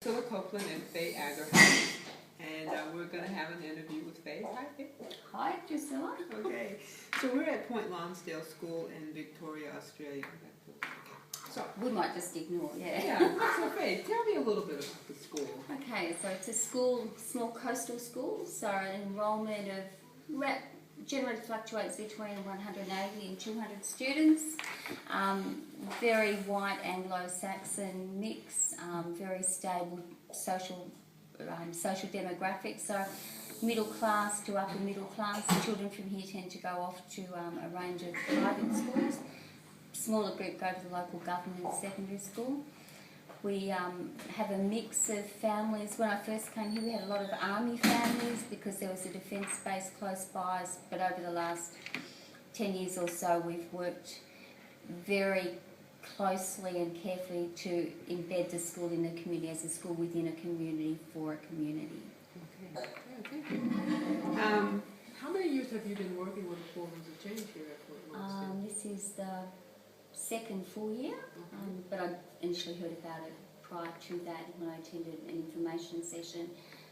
Copeland and Fay Agterhuis, and we're going to have an interview with Fay. Hi, Fay. Hi, Drusilla. Okay, so we're at Point Lonsdale School in Victoria, Australia. So We might just ignore, yeah. So Fay, tell me a little bit about the school. Okay, so it's a school, small coastal school, so an enrolment of generally fluctuates between 180 and 200 students. Very white Anglo-Saxon mix, very stable social demographics. So middle class to upper middle class. Children from here tend to go off to a range of private schools. Smaller group go to the local government secondary school. We have a mix of families. When I first came here, we had a lot of army families because there was a defence base close by us, but over the last 10 years or so, we've worked very closely and carefully to embed the school in the community as a school within a community for a community. Okay, yeah, thank you. How many years have you been working with the Four Rooms of Change here at Point Lonsdale? This is the second full year, but I initially heard about it prior to that when I attended an information session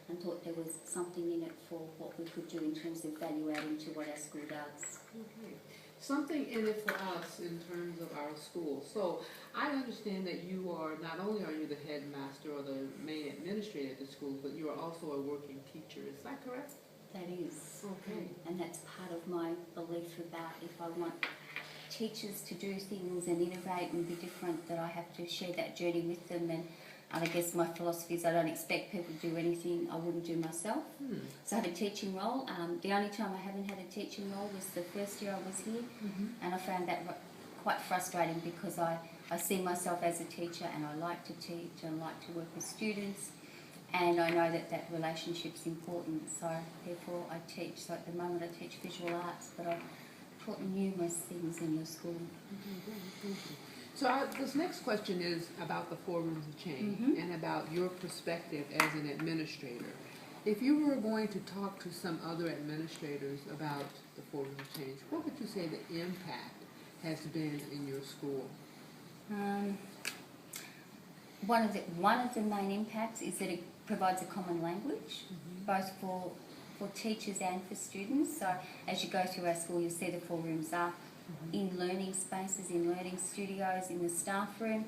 and thought there was something in it for what we could do in terms of value adding to what our school does. Okay. Something in it for us in terms of our school. So I understand that you are, not only are you the headmaster or the main administrator at the school, but you are also a working teacher. Is that correct? That is. Okay. And that's part of my belief about if I want teachers to do things and innovate and be different, that I have to share that journey with them. And I guess my philosophy is I don't expect people to do anything I wouldn't do myself. So I have a teaching role. The only time I haven't had a teaching role was the first year I was here, and I found that quite frustrating because I see myself as a teacher and I like to teach and I like to work with students, and I know that relationship's important, so therefore I teach. So at the moment I teach visual arts, but I've taught numerous things in your school. Thank you. So this next question is about the Four Rooms of Change and about your perspective as an administrator. If you were going to talk to some other administrators about the Four Rooms of Change, what would you say the impact has been in your school? One of the main impacts is that it provides a common language, both for teachers and for students. So as you go through our school, you'll see the four rooms are in learning spaces, in learning studios, in the staff room.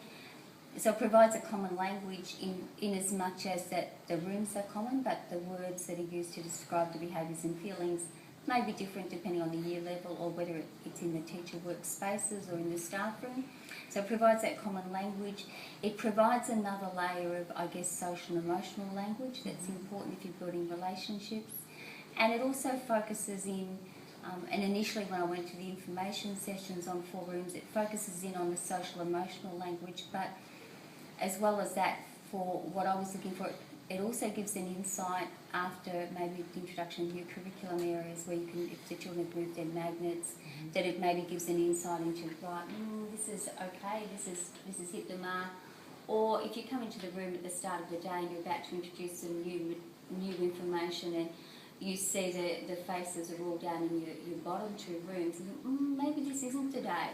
So it provides a common language in as much as that the rooms are common, but the words that are used to describe the behaviours and feelings may be different depending on the year level or whether it's in the teacher workspaces or in the staff room. So it provides that common language. It provides another layer of, I guess, social and emotional language that's important if you're building relationships. And it also focuses in, and initially when I went to the information sessions on Four Rooms, it focuses in on the social emotional language, but as well as that, for what I was looking for, it also gives an insight after maybe the introduction of new curriculum areas where you can, if the children have moved their magnets, that it maybe gives an insight into, right, this is okay, this is hit the mark. Or if you come into the room at the start of the day and you're about to introduce some new information and you see the faces are all down in your bottom two rooms, and think, maybe this isn't the day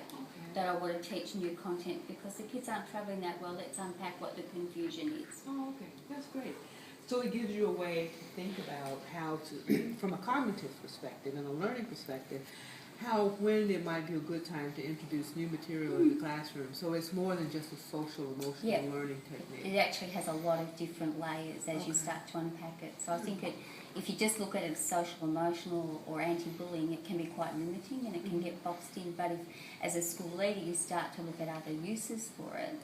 that I want to teach new content because the kids aren't travelling that well. Let's unpack what the confusion is. Oh, okay. That's great. So it gives you a way to think about how to, from a cognitive perspective and a learning perspective, when it might be a good time to introduce new material in the classroom. So it's more than just a social, emotional learning technique. It actually has a lot of different layers as you start to unpack it. So I think if you just look at it as social, emotional or anti-bullying, it can be quite limiting and it can get boxed in. But if, as a school leader, you start to look at other uses for it,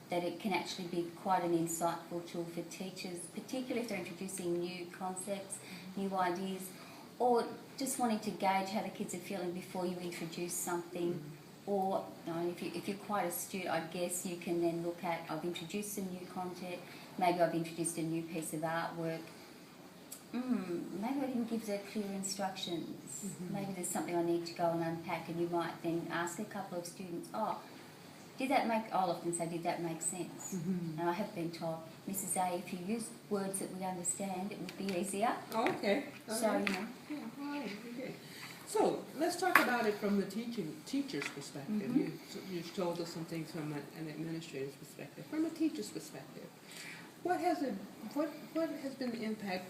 that it can actually be quite an insightful tool for teachers, particularly if they're introducing new concepts, new ideas, or just wanting to gauge how the kids are feeling before you introduce something. Or if you're quite astute, I guess you can then look at, I've introduced some new content, maybe I've introduced a new piece of artwork. Maybe I didn't give the clear instructions. Maybe there's something I need to go and unpack, and you might then ask a couple of students, I'll often say, did that make sense? And I have been told, Mrs. A, if you use words that we understand, it would be easier. Oh, okay. So, Yeah, all right. Okay. So let's talk about it from the teacher's perspective. You've told us some things from an administrator's perspective. From a teacher's perspective, What has it? What has been the impact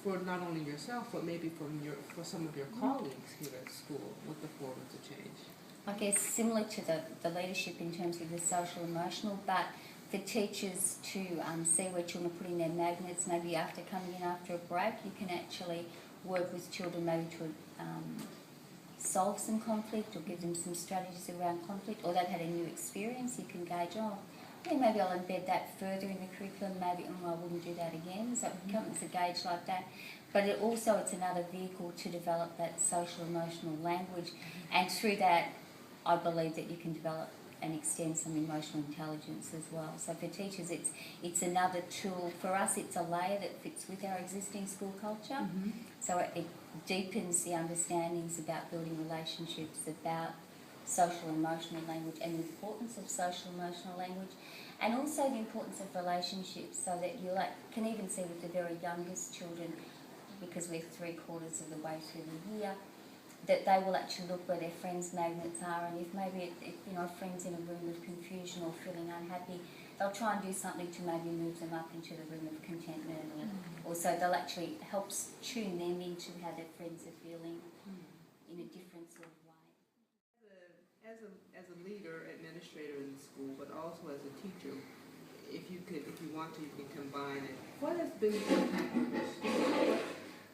for not only yourself, but maybe for some of your colleagues here at school with the forums of change? I guess similar to the leadership in terms of the social emotional, but for teachers to see where children are putting their magnets, maybe after coming in after a break, you can actually work with children maybe to solve some conflict or give them some strategies around conflict, or they've had a new experience. You can gauge, oh, yeah, maybe I'll embed that further in the curriculum, maybe I wouldn't do that again. So it becomes a gauge like that. But it's another vehicle to develop that social emotional language, and through that I believe that you can develop and extend some emotional intelligence as well. So for teachers, it's another tool. For us, it's a layer that fits with our existing school culture. Mm-hmm. So it deepens the understandings about building relationships, about social emotional language and the importance of social emotional language, and also the importance of relationships, so that you can even see with the very youngest children, because we're 3/4 of the way through the year, that they will actually look where their friends' magnets are, and if maybe a friend's in a room of confusion or feeling unhappy, they'll try and do something to maybe move them up into the room of contentment, or so they'll actually help tune them into how their friends are feeling in a different sort of way. As a leader, administrator in the school, but also as a teacher, if you want to, you can combine it. What has been the impact of your students?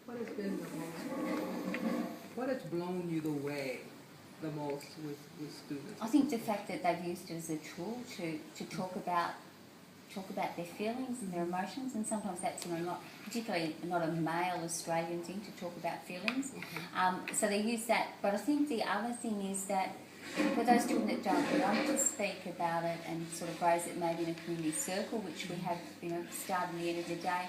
What has been the most? What has blown you away the most with students? I think the fact that they've used it as a tool to talk about their feelings and their emotions, and sometimes that's not particularly not a male Australian thing to talk about feelings. Okay. So they use that, but I think the other thing is that for those children that don't want to speak about it and sort of raise it maybe in a community circle, which we have started at the end of the day,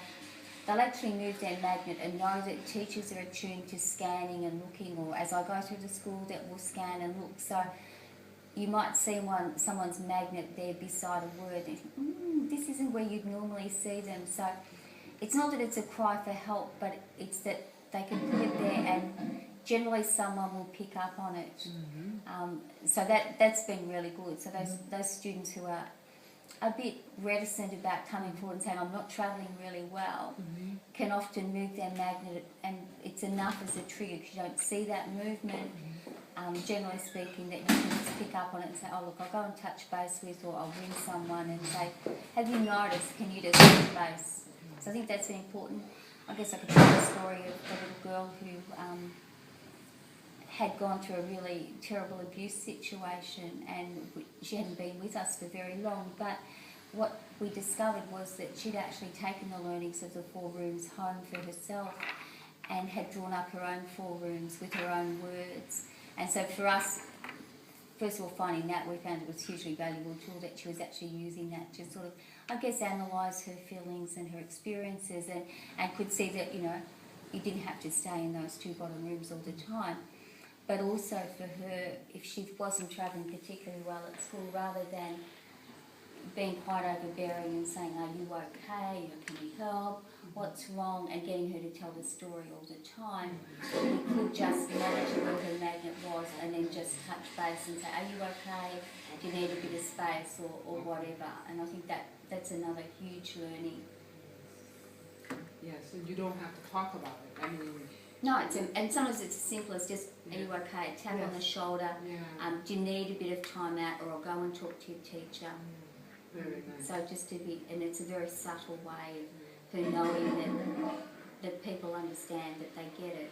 they'll actually move their magnet and know that teachers are attuned to scanning and looking, or as I go through the school that will scan and look. So you might see someone's magnet there beside a word and think, this isn't where you'd normally see them. So it's not that it's a cry for help, but it's that they can put it there and generally someone will pick up on it. Mm-hmm. So that's been really good. So those students who are a bit reticent about coming forward and saying, I'm not travelling really well, can often move their magnet, and it's enough as a trigger because you don't see that movement. Generally speaking, that you can just pick up on it and say, oh look, I'll go and touch base with, or I'll ring someone and say, have you noticed, can you just touch base? So I think that's very important. I guess I could tell the story of a little girl who had gone through a really terrible abuse situation, and she hadn't been with us for very long, but what we discovered was that she'd actually taken the learnings of the 4 rooms home for herself and had drawn up her own 4 rooms with her own words. And so for us, first of all, finding that, we found it was a hugely valuable tool that she was actually using that to sort of, I guess, analyse her feelings and her experiences, and could see that, you didn't have to stay in those 2 bottom rooms all the time. But also for her, if she wasn't travelling particularly well at school, rather than being quite overbearing and saying, are you okay, or can we help, what's wrong, and getting her to tell the story all the time, we could just monitor where her magnet was and then just touch base and say, are you okay, do you need a bit of space, or whatever. And I think that's another huge learning. Yes, and you don't have to talk about it. I mean, no, and sometimes it's as simple as just, are you okay, tap on the shoulder, do you need a bit of time out, or I'll go and talk to your teacher. Very nice. So just to be, and it's a very subtle way of her knowing that people understand, that they get it,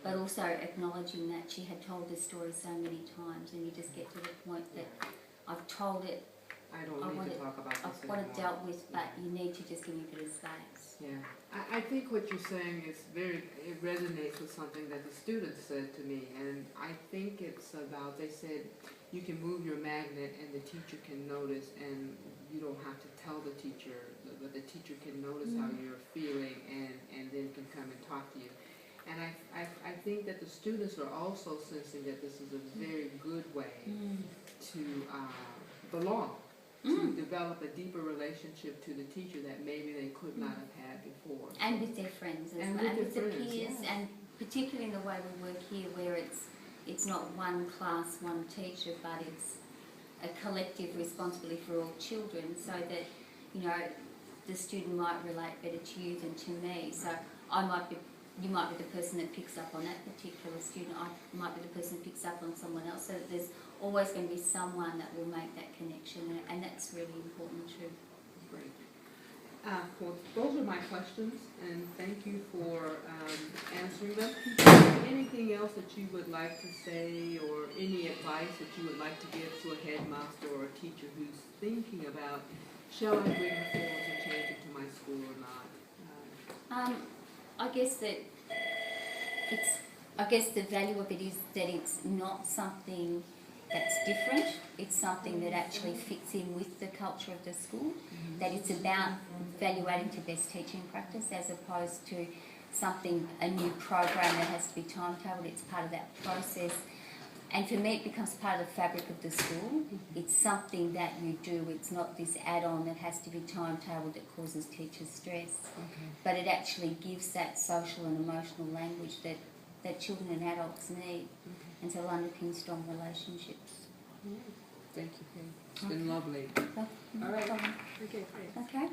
but also acknowledging that she had told this story so many times, and you just get to the point that I've told it, I don't need to talk about this I've got it dealt with, but you need to just give me a bit of space. Yeah, I think what you're saying is it resonates with something that the students said to me, and I think it's about, they said you can move your magnet and the teacher can notice, and you don't have to tell the teacher, but the teacher can notice how you're feeling and then can come and talk to you. And I think that the students are also sensing that this is a very good way to belong. To develop a deeper relationship to the teacher that maybe they could not have had before. And with their friends as well, and with the peers, and particularly in the way we work here, where it's not one class, one teacher, but it's a collective responsibility for all children, so that, the student might relate better to you than to me. So you might be the person that picks up on that particular student. I might be the person that picks up on someone else. So that there's always going to be someone that will make that connection, and that's really important too. Great. Well, those are my questions, and thank you for answering them. Anything else that you would like to say, or any advice that you would like to give to a headmaster or a teacher who's thinking about, shall I bring the forms of change into my school or not? I guess that the value of it is that it's not something that's different. It's something that actually fits in with the culture of the school. That it's about evaluating to best teaching practice as opposed to a new program that has to be timetabled. It's part of that process. And for me, it becomes part of the fabric of the school. It's something that you do. It's not this add-on that has to be timetabled that causes teachers stress. Okay. But it actually gives that social and emotional language that children and adults need, and so underpin strong relationships. Thank you, Kate. It's been lovely. No All right. problem. Okay, great. Okay.